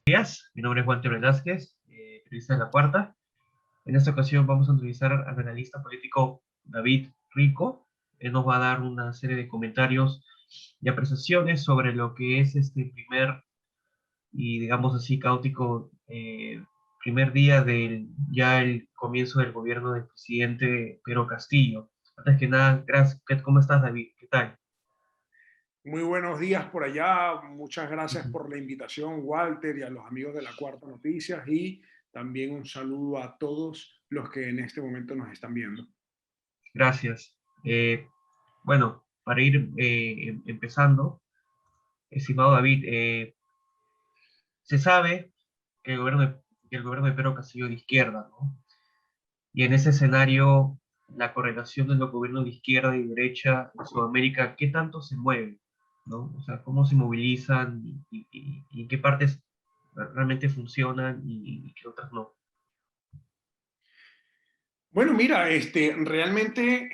Días, mi nombre es Walter Velázquez, periodista de La Cuarta. En esta ocasión vamos a entrevistar al analista político David Rico. Él nos va a dar una serie de comentarios y apreciaciones sobre lo que es este primer y, digamos así, caótico primer día del ya el comienzo del gobierno del presidente Pedro Castillo. Antes que nada, gracias. ¿Cómo estás, David? ¿Qué tal? Muy buenos días por allá. Muchas gracias por la invitación, Walter, y a los amigos de la Cuarta Noticias. Y también un saludo a todos los que en este momento nos están viendo. Gracias. Bueno, para ir empezando, estimado David, se sabe que que el gobierno de Pedro Castillo es de izquierda, ¿no? Y en ese escenario, la correlación de los gobiernos de izquierda y derecha en Sudamérica, ¿qué tanto se mueve? ¿No? O sea, ¿cómo se movilizan y en qué partes realmente funcionan y qué otras no? Bueno, mira, realmente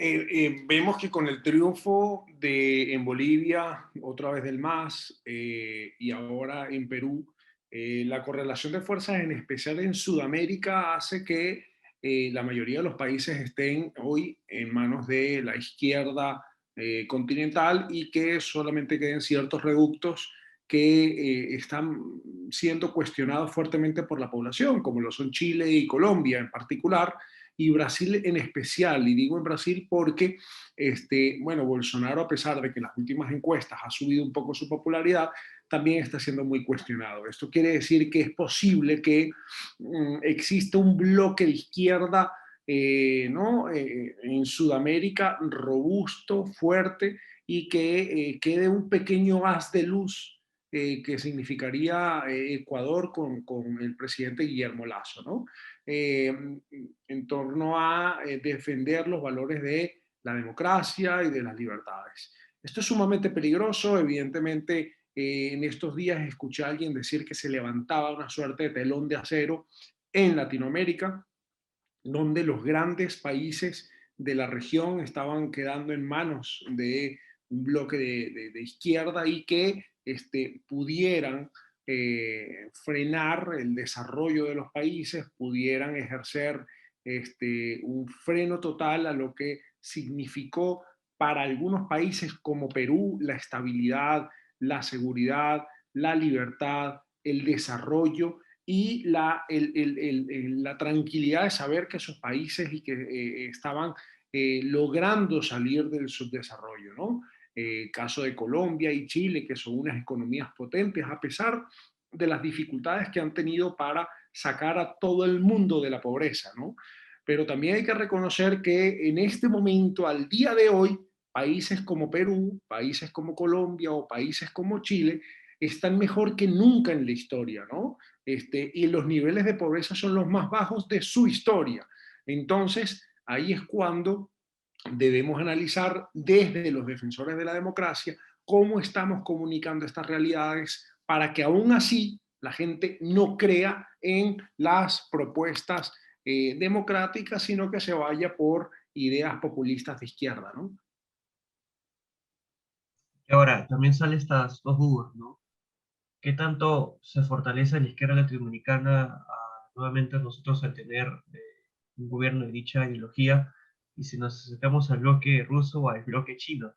vemos que con el triunfo en Bolivia, otra vez del MAS, y ahora en Perú, la correlación de fuerzas, en especial en Sudamérica, hace que la mayoría de los países estén hoy en manos de la izquierda continental y que solamente queden ciertos reductos que están siendo cuestionados fuertemente por la población, como lo son Chile y Colombia en particular y Brasil en especial. Y digo en Brasil porque, bueno, Bolsonaro, a pesar de que en las últimas encuestas ha subido un poco su popularidad, también está siendo muy cuestionado. Esto quiere decir que es posible que exista un bloque de izquierda ¿no? En Sudamérica robusto, fuerte y que quede un pequeño haz de luz que significaría Ecuador con el presidente Guillermo Lasso, ¿no? Eh, en torno a defender los valores de la democracia y de las libertades. Esto es sumamente peligroso, evidentemente. En estos días escuché a alguien decir que se levantaba una suerte de telón de acero en Latinoamérica, donde los grandes países de la región estaban quedando en manos de un bloque de izquierda y que pudieran frenar el desarrollo de los países, pudieran ejercer un freno total a lo que significó para algunos países como Perú la estabilidad, la seguridad, la libertad, el desarrollo y la tranquilidad de saber que esos países y que estaban logrando salir del subdesarrollo, ¿no? Caso de Colombia y Chile, que son unas economías potentes, a pesar de las dificultades que han tenido para sacar a todo el mundo de la pobreza, ¿no? Pero también hay que reconocer que en este momento, al día de hoy, países como Perú, países como Colombia o países como Chile están mejor que nunca en la historia, ¿no? Y los niveles de pobreza son los más bajos de su historia. Entonces, ahí es cuando debemos analizar desde los defensores de la democracia cómo estamos comunicando estas realidades para que aún así la gente no crea en las propuestas democráticas, sino que se vaya por ideas populistas de izquierda, ¿no? Y ahora, también salen estas dos dudas, ¿no? ¿Qué tanto se fortalece la izquierda latinoamericana nuevamente nosotros al tener un gobierno de dicha ideología y si nos acercamos al bloque ruso o al bloque chino?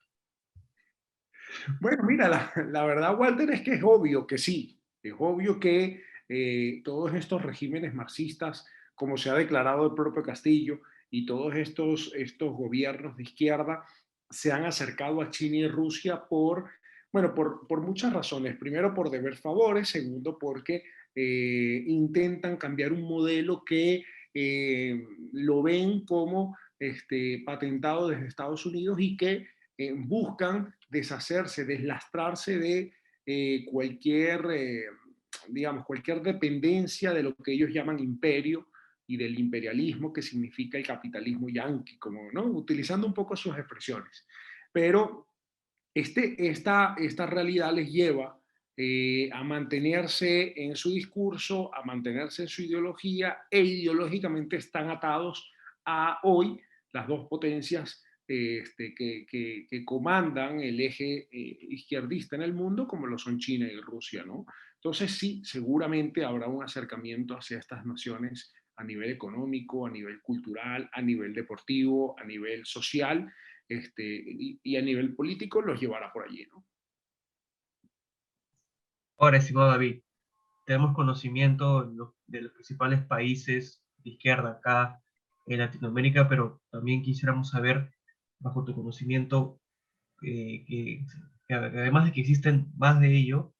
Bueno, mira, la verdad, Walter, es que es obvio que sí. Es obvio que todos estos regímenes marxistas, como se ha declarado el propio Castillo, y todos estos gobiernos de izquierda se han acercado a China y Rusia bueno, por muchas razones. Primero, por deber favores. Segundo, porque intentan cambiar un modelo que lo ven como patentado desde Estados Unidos y que buscan deshacerse, deslastrarse de cualquier, digamos, cualquier dependencia de lo que ellos llaman imperio y del imperialismo que significa el capitalismo yanqui, como, ¿no? Utilizando un poco sus expresiones. Pero esta realidad les lleva a mantenerse en su discurso, a mantenerse en su ideología e ideológicamente están atados a hoy las dos potencias que comandan el eje izquierdista en el mundo, como lo son China y Rusia, ¿no? Entonces sí, seguramente habrá un acercamiento hacia estas naciones a nivel económico, a nivel cultural, a nivel deportivo, a nivel social, y a nivel político los llevará por allí, ¿no? Ahora, estimado David, tenemos conocimiento de los principales países de izquierda acá en Latinoamérica, pero también quisiéramos saber, bajo tu conocimiento, que además de que existen más de ello,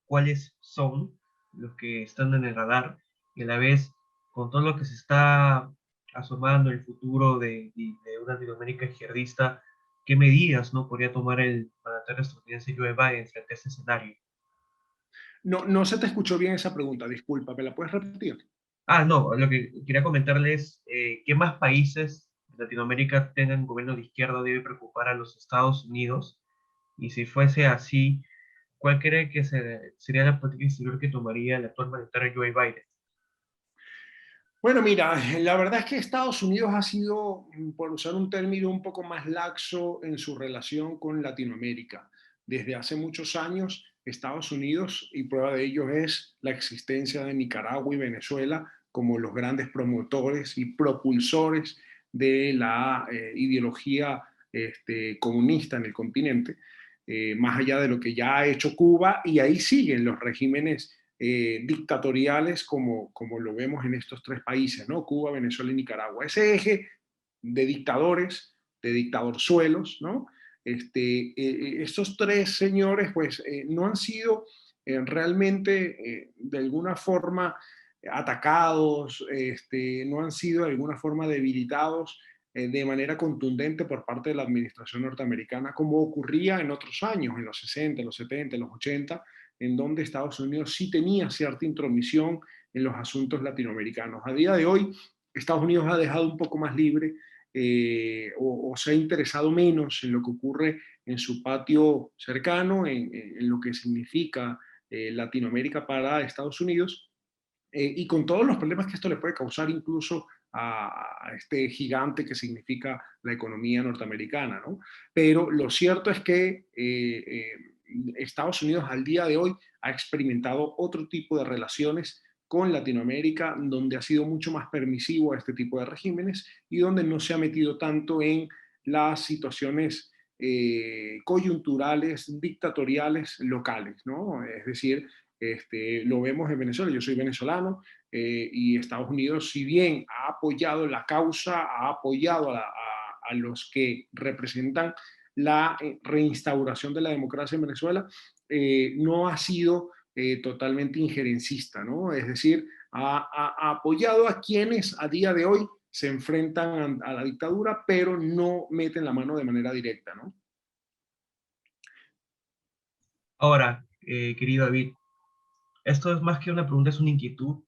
cuáles son los que están en el radar y a la vez con todo lo que se está asomando el futuro de una Latinoamérica izquierdista, ¿qué medidas no podría tomar el mandatario estadounidense Joe Biden frente a este escenario? No, no se te escuchó bien esa pregunta, disculpa, ¿me la puedes repetir? Ah, no, lo que quería comentarles, ¿qué más países de Latinoamérica tengan gobierno de izquierda debe preocupar a los Estados Unidos? Y si fuese así, ¿cuál cree que sería la política exterior que tomaría el actual mandatario Joe Biden? Bueno, mira, la verdad es que Estados Unidos ha sido, por usar un término, un poco más laxo en su relación con Latinoamérica. Desde hace muchos años, Estados Unidos, y prueba de ello es la existencia de Nicaragua y Venezuela como los grandes promotores y propulsores de la ideología comunista en el continente, más allá de lo que ya ha hecho Cuba, y ahí siguen los regímenes dictatoriales como lo vemos en estos tres países, ¿no? Cuba, Venezuela y Nicaragua. Ese eje de dictadores, de dictadorzuelos, ¿no? Estos tres señores, pues, no han sido realmente, de alguna forma, atacados, no han sido de alguna forma debilitados de manera contundente por parte de la administración norteamericana, como ocurría en otros años, en los 60, los 70, los 80, en donde Estados Unidos sí tenía cierta intromisión en los asuntos latinoamericanos. A día de hoy, Estados Unidos ha dejado un poco más libre o se ha interesado menos en lo que ocurre en su patio cercano, en lo que significa Latinoamérica para Estados Unidos, y con todos los problemas que esto le puede causar incluso a este gigante que significa la economía norteamericana, ¿no? Pero lo cierto es que Estados Unidos al día de hoy ha experimentado otro tipo de relaciones con Latinoamérica, donde ha sido mucho más permisivo a este tipo de regímenes y donde no se ha metido tanto en las situaciones coyunturales, dictatoriales, locales, ¿no? Es decir, lo vemos en Venezuela, yo soy venezolano, y Estados Unidos, si bien ha apoyado la causa, ha apoyado a los que representan la reinstauración de la democracia en Venezuela, no ha sido totalmente injerencista, ¿no? Es decir, ha apoyado a quienes a día de hoy se enfrentan a la dictadura, pero no meten la mano de manera directa, ¿no? Ahora, querido David, esto es más que una pregunta, es una inquietud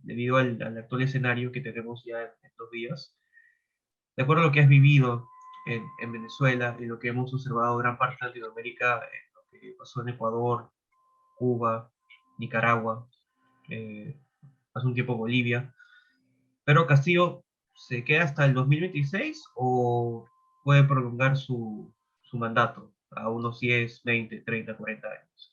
debido al actual escenario que tenemos ya en estos días. De acuerdo a lo que has vivido en Venezuela y lo que hemos observado en gran parte de Latinoamérica, lo que pasó en Ecuador, Cuba, Nicaragua, eh, hace un tiempo Bolivia, pero Castillo se queda hasta el 2026 o puede prolongar su mandato a unos 10, 20, 30, 40 años.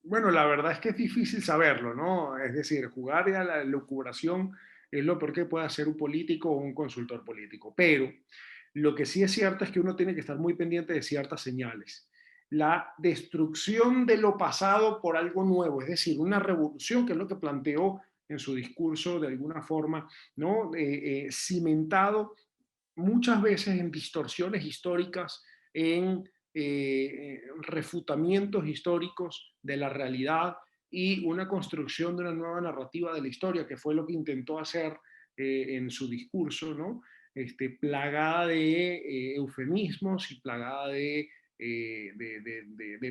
Bueno, la verdad es que es difícil saberlo, ¿no? Es decir, jugar a la lucubración es lo peor que puede hacer un político o un consultor político. Pero lo que sí es cierto es que uno tiene que estar muy pendiente de ciertas señales. La destrucción de lo pasado por algo nuevo, es decir, una revolución, que es lo que planteó en su discurso de alguna forma, ¿no? Cimentado muchas veces en distorsiones históricas, en refutamientos históricos de la realidad y una construcción de una nueva narrativa de la historia, que fue lo que intentó hacer en su discurso, ¿no? Plagada de eufemismos y plagada de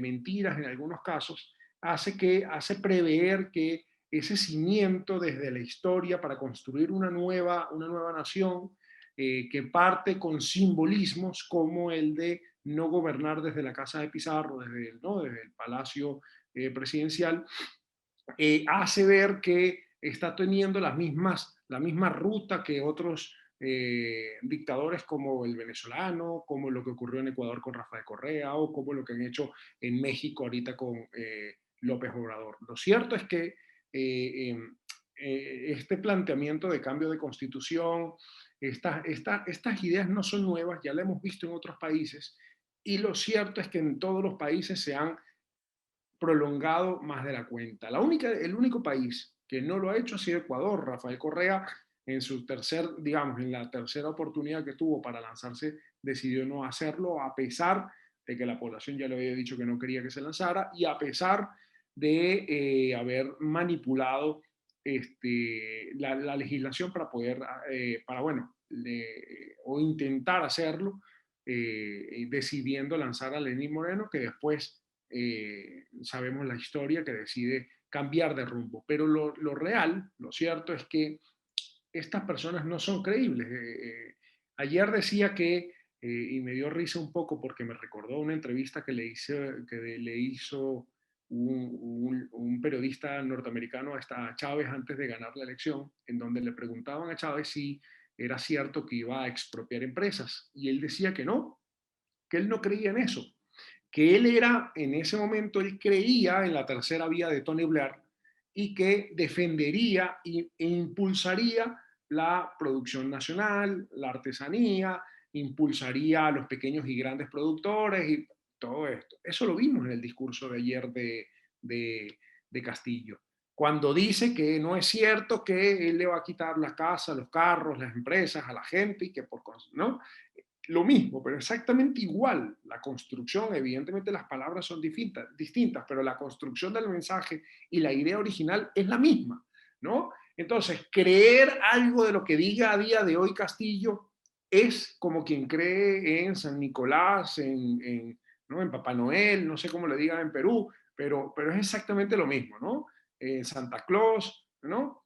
mentiras en algunos casos, hace prever que ese cimiento desde la historia para construir una nueva nación, que parte con simbolismos como el de no gobernar desde la casa de Pizarro, desde el palacio presidencial, hace ver que está teniendo la misma ruta que otros dictadores como el venezolano, como lo que ocurrió en Ecuador con Rafael Correa o como lo que han hecho en México ahorita con López Obrador. Lo cierto es que este planteamiento de cambio de constitución, estas ideas no son nuevas, ya la hemos visto en otros países, y lo cierto es que en todos los países se han prolongado más de la cuenta. El único país que no lo ha hecho ha sido Ecuador. Rafael Correa, en su digamos, en la tercera oportunidad que tuvo para lanzarse, decidió no hacerlo, a pesar de que la población ya le había dicho que no quería que se lanzara y a pesar de haber manipulado la legislación para poder, bueno, o intentar hacerlo, decidiendo lanzar a Lenín Moreno, que después sabemos la historia, que decide cambiar de rumbo. Pero lo real, lo cierto es que estas personas no son creíbles. Ayer decía y me dio risa un poco porque me recordó una entrevista que le hizo un periodista norteamericano a Chávez antes de ganar la elección, en donde le preguntaban a Chávez si era cierto que iba a expropiar empresas. Y él decía que él no creía en eso, que él era, en ese momento, él creía en la tercera vía de Tony Blair y que defendería e impulsaría la producción nacional, la artesanía, impulsaría a los pequeños y grandes productores y todo esto. Eso lo vimos en el discurso de ayer de Castillo. Cuando dice que no es cierto que él le va a quitar la casa, los carros, las empresas a la gente y que ¿no? Lo mismo, pero exactamente igual. La construcción, evidentemente las palabras son distintas, pero la construcción del mensaje y la idea original es la misma, ¿no? Entonces, creer algo de lo que diga a día de hoy Castillo es como quien cree en San Nicolás, ¿no? En Papá Noel, no sé cómo le digan en Perú, pero es exactamente lo mismo, ¿no? Santa Claus, ¿no?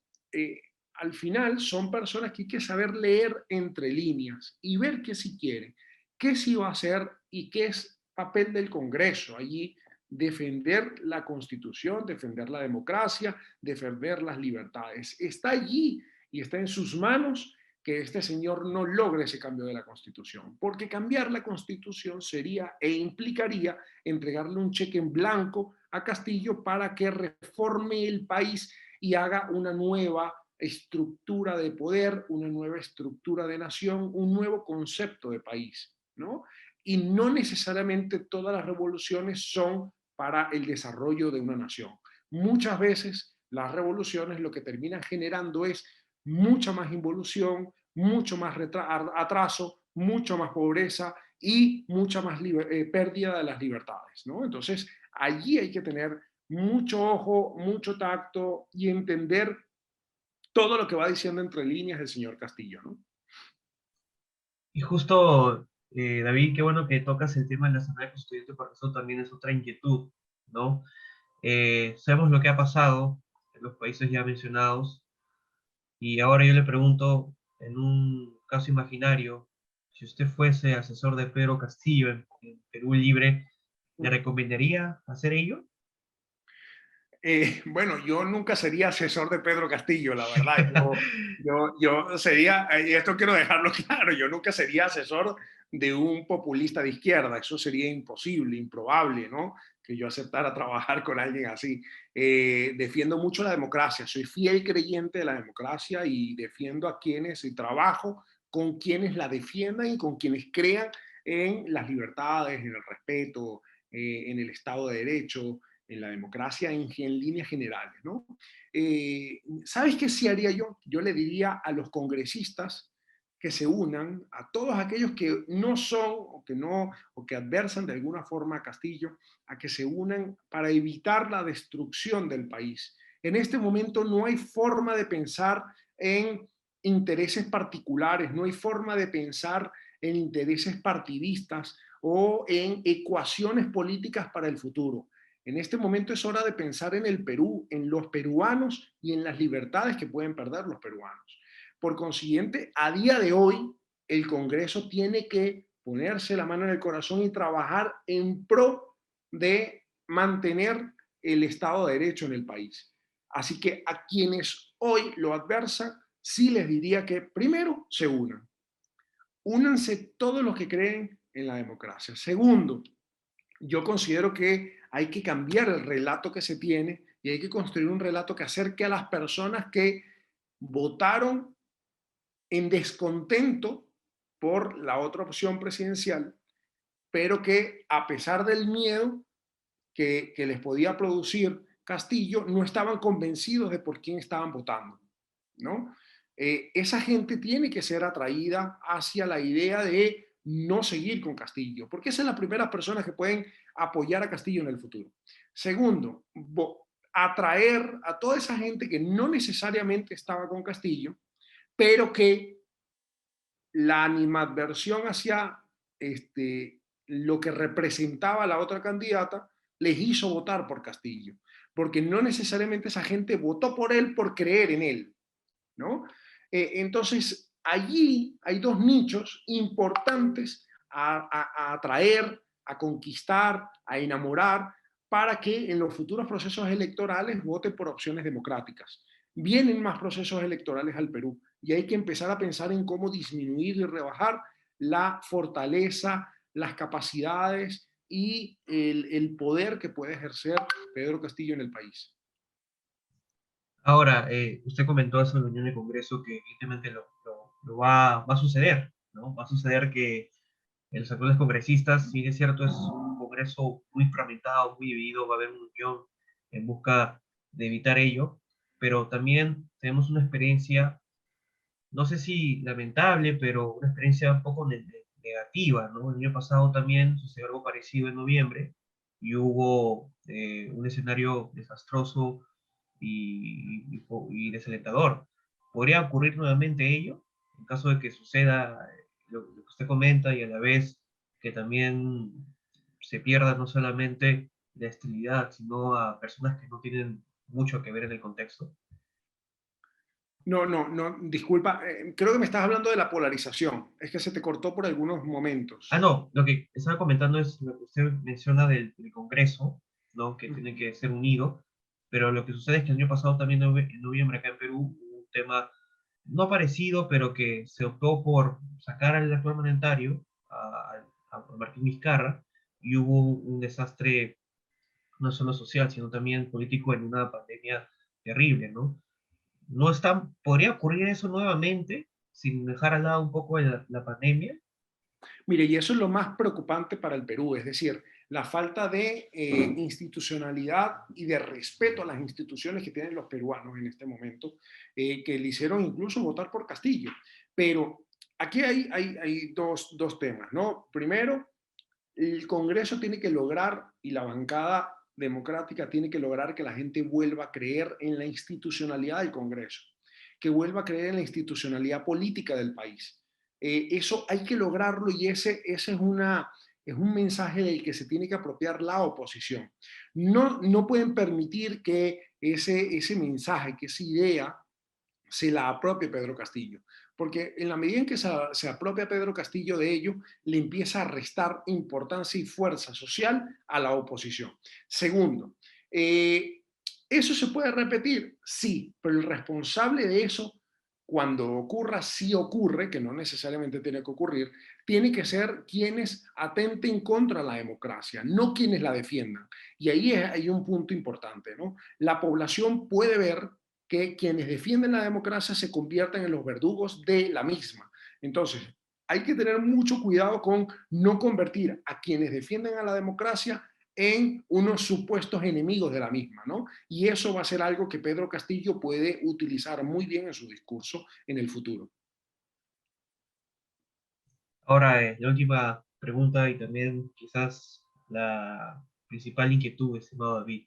Al final son personas que hay que saber leer entre líneas y ver qué sí quiere, qué sí va a hacer y qué es papel del Congreso. Allí defender la Constitución, defender la democracia, defender las libertades. Está allí y está en sus manos que este señor no logre ese cambio de la Constitución, porque cambiar la Constitución sería e implicaría entregarle un cheque en blanco a Castillo para que reforme el país y haga una nueva estructura de poder, una nueva estructura de nación, un nuevo concepto de país, ¿no? Y no necesariamente todas las revoluciones son para el desarrollo de una nación. Muchas veces las revoluciones lo que terminan generando es mucha más involución, mucho más atraso, mucho más pobreza y mucha más pérdida de las libertades, ¿no? Entonces, allí hay que tener mucho ojo, mucho tacto y entender todo lo que va diciendo entre líneas el señor Castillo, ¿no? Y justo, David, qué bueno que tocas el tema de la Asamblea Constituyente, porque eso también es otra inquietud, ¿no? Sabemos lo que ha pasado en los países ya mencionados, y ahora yo le pregunto, en un caso imaginario, si usted fuese asesor de Pedro Castillo en Perú Libre, ¿le recomendaría hacer ello? Bueno, yo nunca sería asesor de Pedro Castillo, la verdad. Yo sería, y esto quiero dejarlo claro, yo nunca sería asesor de un populista de izquierda. Eso sería imposible, improbable, ¿no? Que yo aceptara trabajar con alguien así. Defiendo mucho la democracia, soy fiel creyente de la democracia y defiendo a quienes y trabajo con quienes la defiendan y con quienes crean en las libertades, en el respeto, en el Estado de Derecho, en la democracia en líneas generales, ¿no? ¿Sabes qué sí haría yo? Yo le diría a los congresistas que se unan, a todos aquellos que no son o que no o que adversan de alguna forma a Castillo, a que se unan para evitar la destrucción del país. En este momento no hay forma de pensar en intereses particulares, no hay forma de pensar en intereses partidistas o en ecuaciones políticas para el futuro. En este momento es hora de pensar en el Perú, en los peruanos y en las libertades que pueden perder los peruanos. Por consiguiente, a día de hoy, el Congreso tiene que ponerse la mano en el corazón y trabajar en pro de mantener el Estado de Derecho en el país. Así que a quienes hoy lo adversan, sí les diría que primero se unan. Únanse todos los que creen en la democracia. Segundo, yo considero que hay que cambiar el relato que se tiene y hay que construir un relato que acerque a las personas que votaron en descontento por la otra opción presidencial, pero que a pesar del miedo que les podía producir Castillo, no estaban convencidos de por quién estaban votando, ¿no? Esa gente tiene que ser atraída hacia la idea de no seguir con Castillo, porque esas son las primeras personas que pueden apoyar a Castillo en el futuro. Segundo, atraer a toda esa gente que no necesariamente estaba con Castillo, pero que la animadversión hacia lo que representaba la otra candidata les hizo votar por Castillo, porque no necesariamente esa gente votó por él por creer en él, ¿no? Entonces, allí hay dos nichos importantes a atraer, a conquistar, a enamorar, para que en los futuros procesos electorales vote por opciones democráticas. Vienen más procesos electorales al Perú y hay que empezar a pensar en cómo disminuir y rebajar la fortaleza, las capacidades y el poder que puede ejercer Pedro Castillo en el país. Ahora, usted comentó eso en la reunión de Congreso que evidentemente va a suceder, ¿no? Va a suceder que los actuales congresistas, si bien es cierto, es un Congreso muy fragmentado, muy dividido, va a haber una unión en busca de evitar ello, pero también tenemos una experiencia, no sé si lamentable, pero una experiencia un poco negativa, ¿no? El año pasado también sucedió algo parecido en noviembre y hubo un escenario desastroso y desalentador. ¿Podría ocurrir nuevamente ello en caso de que suceda lo que usted comenta y a la vez que también se pierda no solamente la estabilidad, sino a personas que no tienen mucho que ver en el contexto? No, no, no, disculpa, creo que me estás hablando de la polarización, es que se te cortó por algunos Ah, momentos. no, lo que estaba comentando es lo que usted menciona del Congreso, ¿no? Que tiene que ser unido, pero lo que sucede es que el año pasado también en noviembre acá en Perú hubo un tema no parecido, pero que se optó por sacar al actual mandatario, a Martín Vizcarra, y hubo un desastre no solo social, sino también político en una pandemia terrible, ¿no? ¿No están, podría ocurrir eso nuevamente, sin dejar al lado un poco la pandemia? Mire, y eso es lo más preocupante para el Perú, es decir, la falta de institucionalidad y de respeto a las instituciones que tienen los peruanos en este momento, que le hicieron incluso votar por Castillo. Pero aquí hay dos temas, ¿no? Primero, el Congreso tiene que lograr, y la bancada democrática tiene que lograr que la gente vuelva a creer en la institucionalidad del Congreso, que vuelva a creer en la institucionalidad política del país. Eso hay que lograrlo y ese es un mensaje del que se tiene que apropiar la oposición. No pueden permitir que ese mensaje, que esa idea se la apropie Pedro Castillo, porque en la medida en que se apropia Pedro Castillo de ello, le empieza a restar importancia y fuerza social a la oposición. Segundo, ¿eso se puede repetir? Sí, pero el responsable de eso, cuando ocurra, si ocurre, que no necesariamente tiene que ocurrir, tiene que ser quienes atenten contra la democracia, no quienes la defiendan. Y ahí hay un punto importante, ¿no? La población puede ver que quienes defienden la democracia se conviertan en los verdugos de la misma. Entonces, hay que tener mucho cuidado con no convertir a quienes defienden a la democracia en unos supuestos enemigos de la misma, ¿no? Y eso va a ser algo que Pedro Castillo puede utilizar muy bien en su discurso en el futuro. Ahora, la última pregunta y también quizás la principal inquietud, estimado David.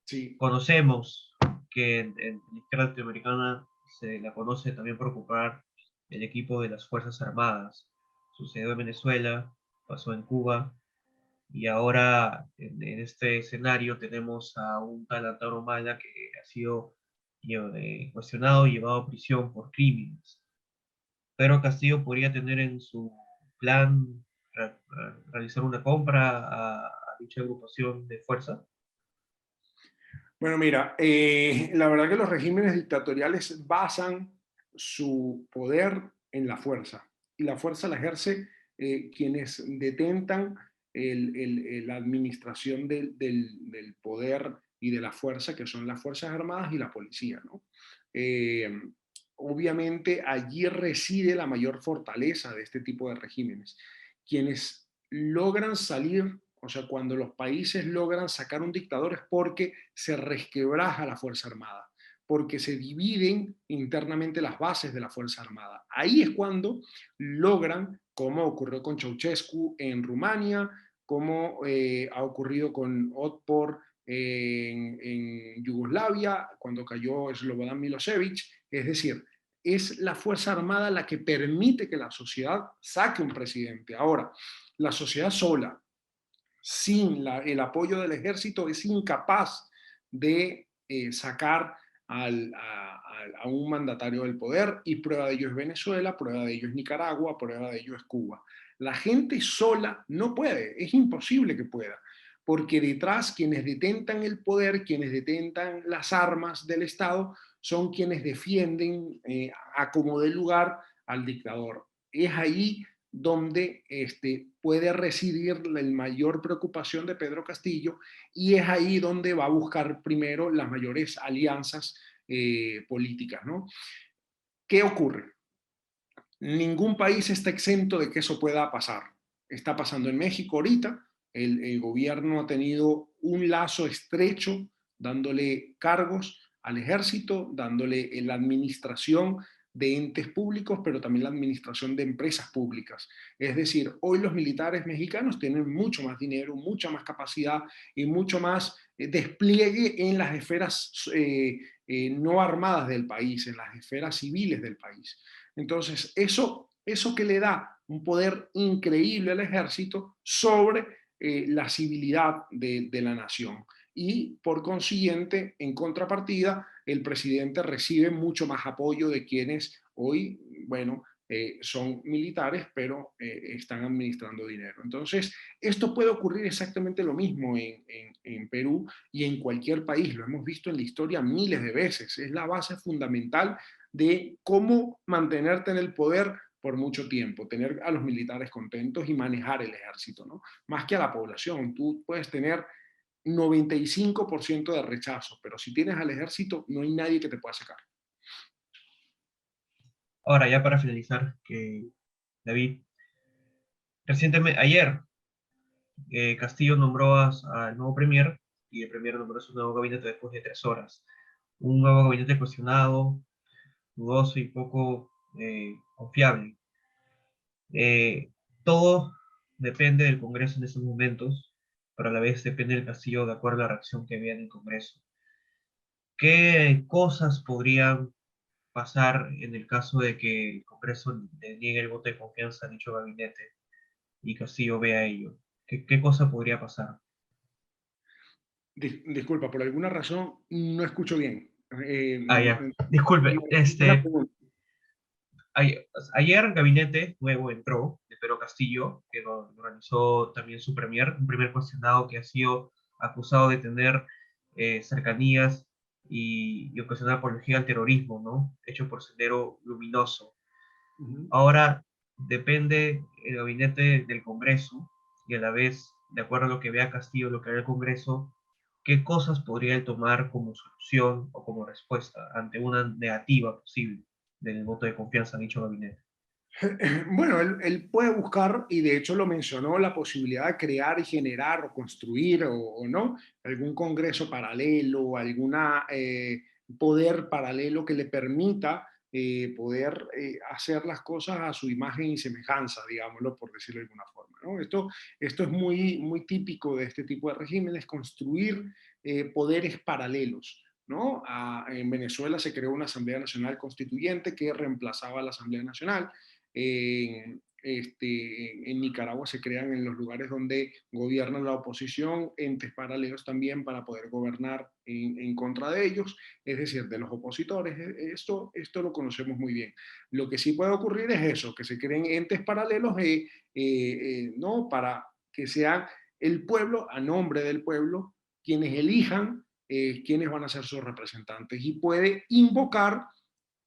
Sí. Conocemos que en la izquierda latinoamericana se la conoce también por ocupar el equipo de las Fuerzas Armadas. Sucedió en Venezuela, pasó en Cuba, y ahora en este escenario tenemos a un tal Antauro Humala que ha sido cuestionado y llevado a prisión por crímenes. Pedro Castillo podría tener en su plan realizar una compra a dicha agrupación de fuerza. Bueno, mira, la verdad que los regímenes dictatoriales basan su poder en la fuerza. Y la fuerza la ejerce quienes detentan la administración del poder y de la fuerza, que son las Fuerzas Armadas y la policía, ¿no? Eh, Obviamente allí reside la mayor fortaleza de este tipo de regímenes. Quienes logran salir, o sea, cuando los países logran sacar un dictador es porque se resquebraja la Fuerza Armada, porque se dividen internamente las bases de la Fuerza Armada. Ahí es cuando logran, como ocurrió con Ceausescu en Rumania, como ha ocurrido con Otpor en Yugoslavia, cuando cayó Slobodan Milosevic, es decir, es la Fuerza Armada la que permite que la sociedad saque un presidente. Ahora, la sociedad sola, sin el apoyo del ejército, es incapaz de sacar a un mandatario del poder, y prueba de ello es Venezuela, prueba de ello es Nicaragua, prueba de ello es Cuba. La gente sola no puede, es imposible que pueda, porque detrás quienes detentan el poder, quienes detentan las armas del Estado, son quienes defienden a como dé lugar al dictador. Es ahí donde puede residir la mayor preocupación de Pedro Castillo, y es ahí donde va a buscar primero las mayores alianzas políticas, ¿no? ¿Qué ocurre? Ningún país está exento de que eso pueda pasar. Está pasando en México ahorita. El gobierno ha tenido un lazo estrecho dándole cargos al ejército, dándole la administración de entes públicos, pero también la administración de empresas públicas. Es decir, hoy los militares mexicanos tienen mucho más dinero, mucha más capacidad y mucho más despliegue en las esferas no armadas del país, en las esferas civiles del país. Entonces, eso que le da un poder increíble al ejército sobre la civilidad de la nación. Y por consiguiente, en contrapartida, el presidente recibe mucho más apoyo de quienes hoy, bueno, son militares, pero están administrando dinero. Entonces, esto puede ocurrir exactamente lo mismo en Perú y en cualquier país. Lo hemos visto en la historia miles de veces. Es la base fundamental de cómo mantenerte en el poder por mucho tiempo, tener a los militares contentos y manejar el ejército, ¿no? Más que a la población. Tú puedes tener 95% de rechazo, pero si tienes al ejército, no hay nadie que te pueda sacar. Ahora, ya para finalizar, David, recientemente, ayer, Castillo nombró al nuevo premier, y el premier nombró a su nuevo gabinete después de 3 horas. Un nuevo gabinete cuestionado, dudoso y poco confiable. Todo depende del Congreso en estos momentos, pero a la vez depende del Castillo de acuerdo a la reacción que vea en el Congreso. ¿Qué cosas podrían pasar en el caso de que el Congreso le niegue el voto de confianza a dicho gabinete y Castillo vea ello? ¿Qué cosa podría pasar? Disculpa, por alguna razón no escucho bien. Ah, ya. Disculpe, La pregunta. ayer el gabinete nuevo entró de Pedro Castillo, que lo organizó también su premier, un primer cuestionado que ha sido acusado de tener cercanías y ocasionar apología al terrorismo, ¿no? Hecho por Sendero Luminoso. Uh-huh. Ahora depende el gabinete del Congreso y a la vez, de acuerdo a lo que vea Castillo, lo que haga el Congreso, qué cosas podría él tomar como solución o como respuesta ante una negativa posible del voto de confianza a dicho gabinete. Bueno, él puede buscar, y de hecho lo mencionó, la posibilidad de crear y generar o construir o no, algún congreso paralelo, alguna poder paralelo que le permita poder hacer las cosas a su imagen y semejanza, digámoslo, por decirlo de alguna forma, ¿no? Esto es muy, muy típico de este tipo de regímenes, construir poderes paralelos. ¿No? En Venezuela se creó una Asamblea Nacional Constituyente que reemplazaba a la Asamblea Nacional. En Nicaragua se crean en los lugares donde gobierna la oposición entes paralelos también para poder gobernar en contra de ellos, es decir, de los opositores. Esto lo conocemos muy bien. Lo que sí puede ocurrir es eso, que se creen entes paralelos ¿no? Para que sean el pueblo, a nombre del pueblo, quienes elijan quiénes van a ser sus representantes, y puede invocar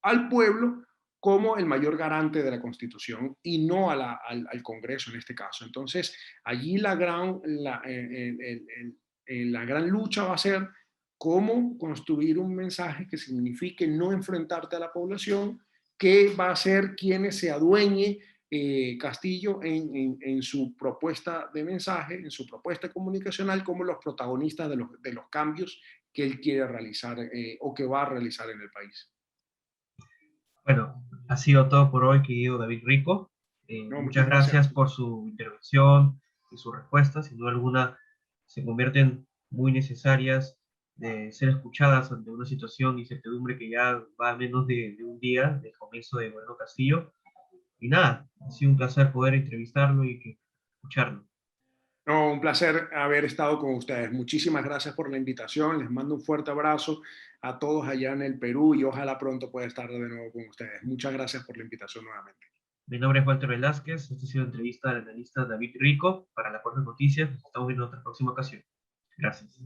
al pueblo como el mayor garante de la Constitución y no al Congreso en este caso. Entonces, allí la gran lucha va a ser cómo construir un mensaje que signifique no enfrentarte a la población, que va a ser quienes se adueñe Castillo en su propuesta de mensaje, en su propuesta comunicacional, como los protagonistas de los cambios que él quiere realizar o que va a realizar en el país. Bueno, ha sido todo por hoy, querido David Rico. No, Muchas muchas gracias. gracias por su intervención y sus respuestas. Sin duda alguna, se convierten muy necesarias de ser escuchadas ante una situación de incertidumbre que ya va a menos de un día del comienzo de Gobierno Castillo. Y nada, ha sido un placer poder entrevistarlo y escucharlo. No, un placer haber estado con ustedes. Muchísimas gracias por la invitación. Les mando un fuerte abrazo a todos allá en el Perú y ojalá pronto pueda estar de nuevo con ustedes. Muchas gracias por la invitación nuevamente. Mi nombre es Walter Velázquez. Esta ha sido la entrevista del analista David Rico para la Cuarta Noticias. Nos estamos viendo en otra próxima ocasión. Gracias.